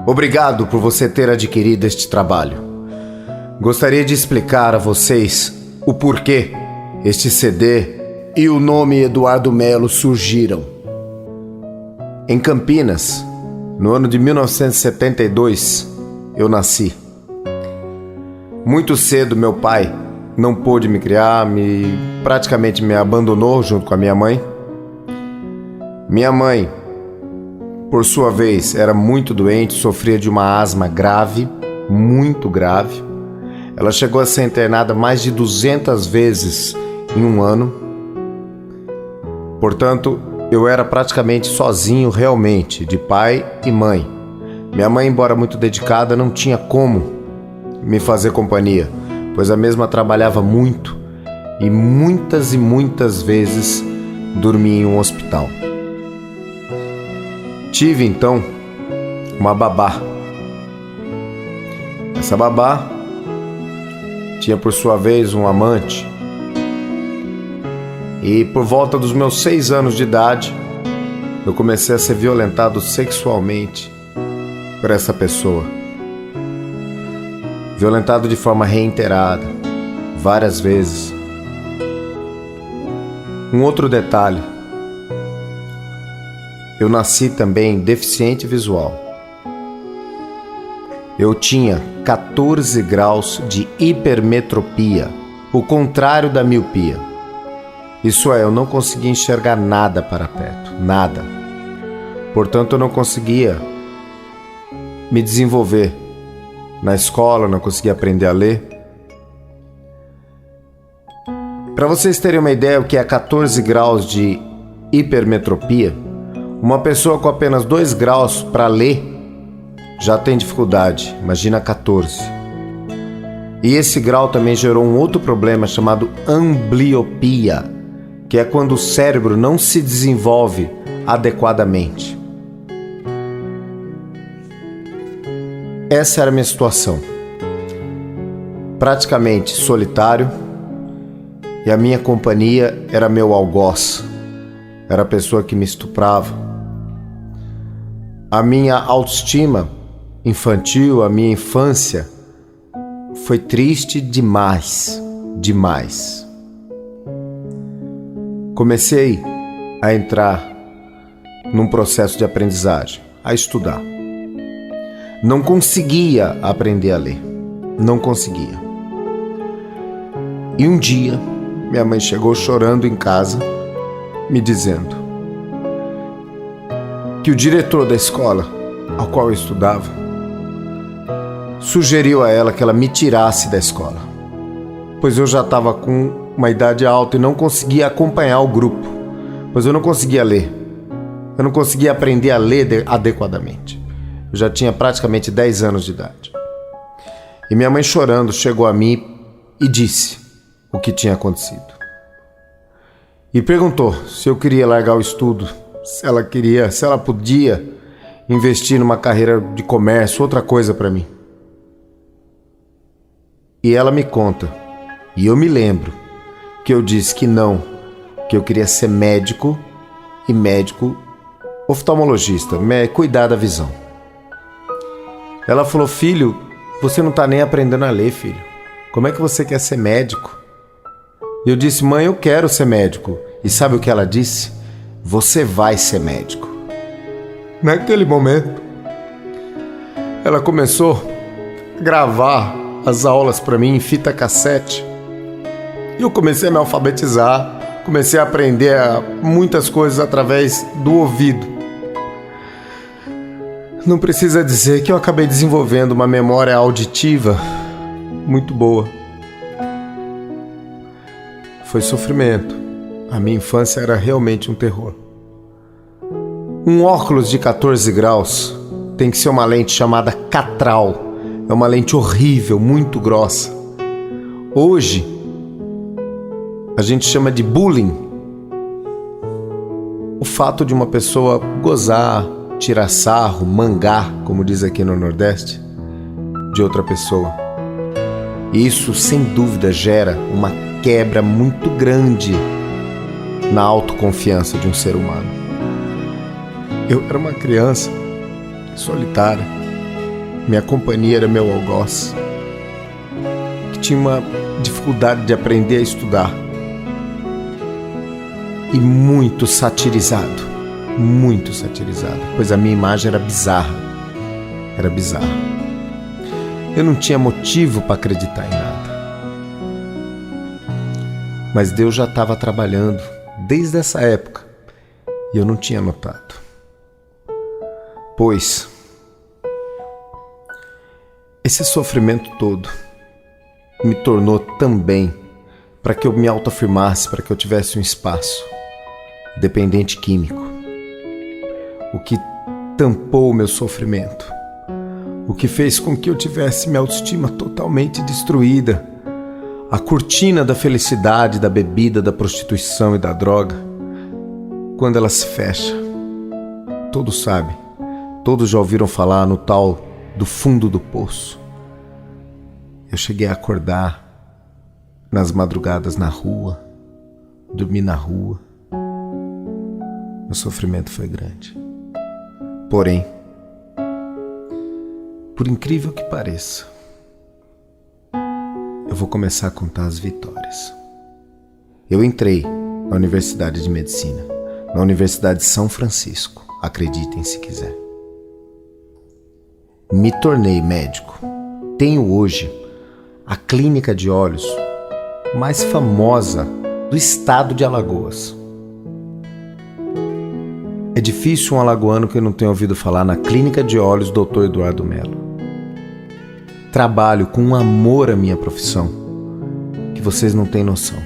Obrigado por você ter adquirido este trabalho. Gostaria de explicar a vocês o porquê este CD e o nome Eduardo Melo surgiram. Em Campinas, no ano de 1972, eu nasci. Muito cedo meu pai não pôde me criar, praticamente me abandonou junto com a minha mãe. Minha mãe, por sua vez, era muito doente, sofria de uma asma grave, muito grave. Ela chegou a ser internada mais de 200 vezes em um ano. Portanto, eu era praticamente sozinho realmente, de pai e mãe. Minha mãe, embora muito dedicada, não tinha como me fazer companhia, pois a mesma trabalhava muito e muitas vezes dormia em um hospital. Tive então uma babá. Essa babá tinha por sua vez um amante. E por volta dos meus 6 anos de idade, eu comecei a ser violentado sexualmente por essa pessoa. Violentado de forma reiterada, várias vezes. Um outro detalhe: eu nasci também deficiente visual. Eu tinha 14 graus de hipermetropia, o contrário da miopia. Isso é, eu não conseguia enxergar nada para perto, nada. Portanto, eu não conseguia me desenvolver na escola, não conseguia aprender a ler. Para vocês terem uma ideia o que é 14 graus de hipermetropia, uma pessoa com apenas 2 graus para ler já tem dificuldade, imagina 14. E esse grau também gerou um outro problema chamado ambliopia, que é quando o cérebro não se desenvolve adequadamente. Essa era a minha situação. Praticamente solitário, e a minha companhia era meu algoz, era a pessoa que me estuprava. A minha autoestima infantil, a minha infância, foi triste demais. Comecei a entrar num processo de aprendizagem, a estudar. Não conseguia aprender a ler, não conseguia. E um dia, minha mãe chegou chorando em casa, me dizendo que o diretor da escola ao qual eu estudava sugeriu a ela que ela me tirasse da escola, pois eu já estava com uma idade alta e não conseguia acompanhar o grupo, pois eu não conseguia ler, eu não conseguia aprender a ler adequadamente. Eu já tinha praticamente 10 anos de idade. E minha mãe, chorando, chegou a mim e disse o que tinha acontecido. E perguntou se eu queria largar o estudo, se ela podia investir numa carreira de comércio, outra coisa para mim. E ela me conta, e eu me lembro, que eu disse que não, que eu queria ser médico e médico oftalmologista, cuidar da visão. Ela falou: filho, você não está nem aprendendo a ler, filho. Como é que você quer ser médico? E eu disse: mãe, eu quero ser médico. E sabe o que ela disse? Você vai ser médico. Naquele momento, ela começou a gravar as aulas para mim em fita cassete. E eu comecei a me alfabetizar, comecei a aprender muitas coisas através do ouvido. Não precisa dizer que eu acabei desenvolvendo uma memória auditiva muito boa. Foi sofrimento. A minha infância era realmente um terror. Um óculos de 14 graus tem que ser uma lente chamada catral. É uma lente horrível, muito grossa. Hoje, a gente chama de bullying o fato de uma pessoa gozar, tirar sarro, mangar, como diz aqui no Nordeste, de outra pessoa. E isso, sem dúvida, gera uma quebra muito grande na autoconfiança de um ser humano. Eu era uma criança solitária, minha companhia era meu algoz, que tinha uma dificuldade de aprender a estudar e muito satirizado, pois a minha imagem era bizarra. Eu não tinha motivo para acreditar em nada. Mas Deus já estava trabalhando desde essa época e eu não tinha notado. Pois esse sofrimento todo me tornou também para que eu me autoafirmasse, para que eu tivesse um espaço dependente químico, o que tampou o meu sofrimento, o que fez com que eu tivesse minha autoestima totalmente destruída. A cortina da felicidade, da bebida, da prostituição e da droga, quando ela se fecha, todos sabem, todos já ouviram falar no tal do fundo do poço. Eu cheguei a acordar nas madrugadas na rua, dormir na rua. Meu sofrimento foi grande. Porém, por incrível que pareça, eu vou começar a contar as vitórias. Eu entrei na Universidade de Medicina, na Universidade de São Francisco, acreditem se quiser. Me tornei médico. Tenho hoje a clínica de olhos mais famosa do estado de Alagoas. É difícil um alagoano que não tenha ouvido falar na clínica de olhos Dr. Eduardo Melo. Trabalho com amor à minha profissão, que vocês não têm noção.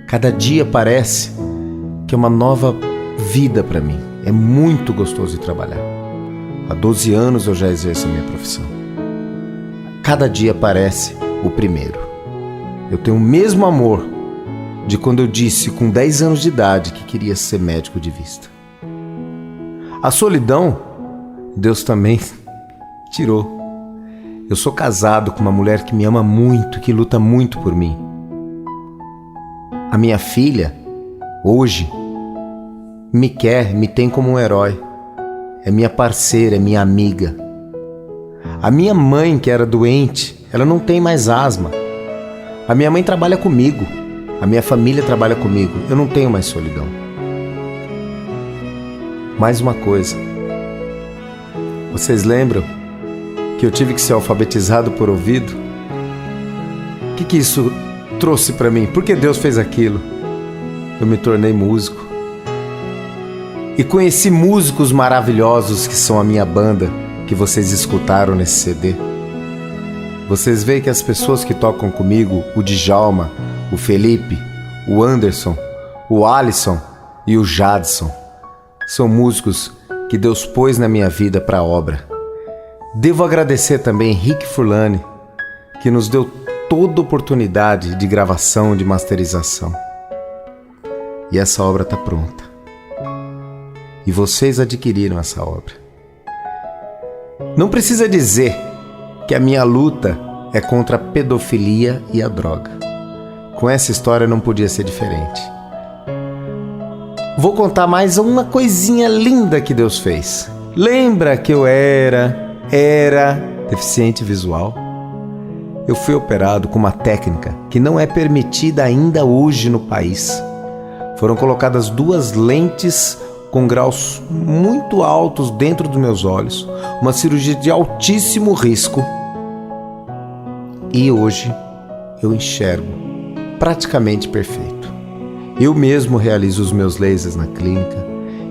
Cada dia parece que é uma nova vida para mim. É muito gostoso de trabalhar. Há 12 anos eu já exerço a minha profissão. Cada dia parece o primeiro. Eu tenho o mesmo amor de quando eu disse com 10 anos de idade que queria ser médico de vista. A solidão, Deus também tirou. Eu sou casado com uma mulher que me ama muito, que luta muito por mim. A minha filha, hoje, me quer, me tem como um herói. É minha parceira, é minha amiga. A minha mãe, que era doente, ela não tem mais asma. A minha mãe trabalha comigo. A minha família trabalha comigo. Eu não tenho mais solidão. Mais uma coisa. Vocês lembram que eu tive que ser alfabetizado por ouvido? O que isso trouxe para mim? Por que Deus fez aquilo? Eu me tornei músico. E conheci músicos maravilhosos que são a minha banda, que vocês escutaram nesse CD. Vocês veem que as pessoas que tocam comigo, o Djalma, o Felipe, o Anderson, o Alisson e o Jadson, são músicos que Deus pôs na minha vida para a obra. Devo agradecer também Rick Furlani, que nos deu toda oportunidade de gravação, de masterização. E essa obra está pronta. E vocês adquiriram essa obra. Não precisa dizer que a minha luta é contra a pedofilia e a droga. Com essa história não podia ser diferente. Vou contar mais uma coisinha linda que Deus fez. Lembra que eu era deficiente visual? Eu fui operado com uma técnica que não é permitida ainda hoje no país. Foram colocadas 2 lentes com graus muito altos dentro dos meus olhos, uma cirurgia de altíssimo risco. E hoje eu enxergo praticamente perfeito. Eu mesmo realizo os meus lasers na clínica,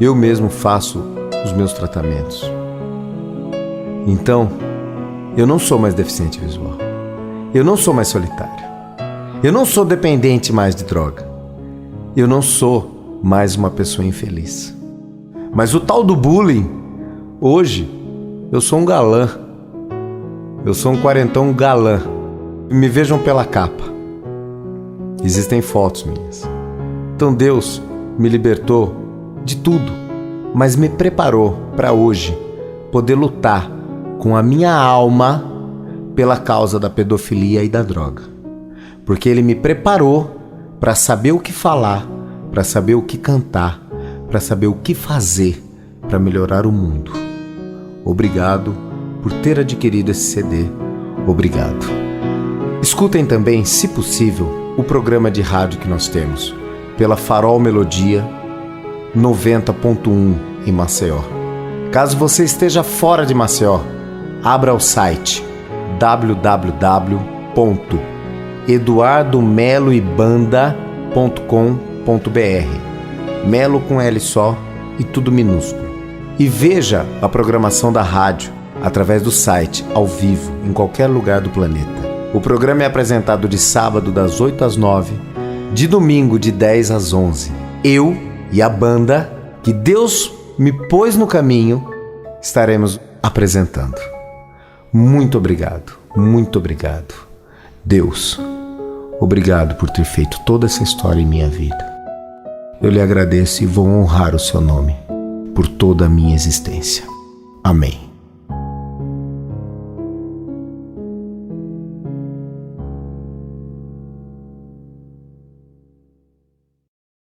eu mesmo faço os meus tratamentos. Então, eu não sou mais deficiente visual. Eu não sou mais solitário. Eu não sou dependente mais de droga. Eu não sou mais uma pessoa infeliz. Mas o tal do bullying, hoje, eu sou um galã. Eu sou um quarentão galã. Me vejam pela capa. Existem fotos minhas. Então Deus me libertou de tudo, mas me preparou para hoje poder lutar com a minha alma pela causa da pedofilia e da droga. Porque Ele me preparou para saber o que falar, para saber o que cantar, para saber o que fazer para melhorar o mundo. Obrigado, por ter adquirido esse CD. Obrigado. Escutem também, se possível, o programa de rádio que nós temos, pela Farol Melodia 90.1 em Maceió. Caso você esteja fora de Maceió, abra o site www.eduardomeloebanda.com.br, Melo com L só e tudo minúsculo. E veja a programação da rádio através do site, ao vivo, em qualquer lugar do planeta. O programa é apresentado de sábado das 8 às 9, de domingo de 10 às 11. Eu e a banda que Deus me pôs no caminho estaremos apresentando. Muito obrigado, muito obrigado. Deus, obrigado por ter feito toda essa história em minha vida. Eu lhe agradeço e vou honrar o seu nome por toda a minha existência. Amém.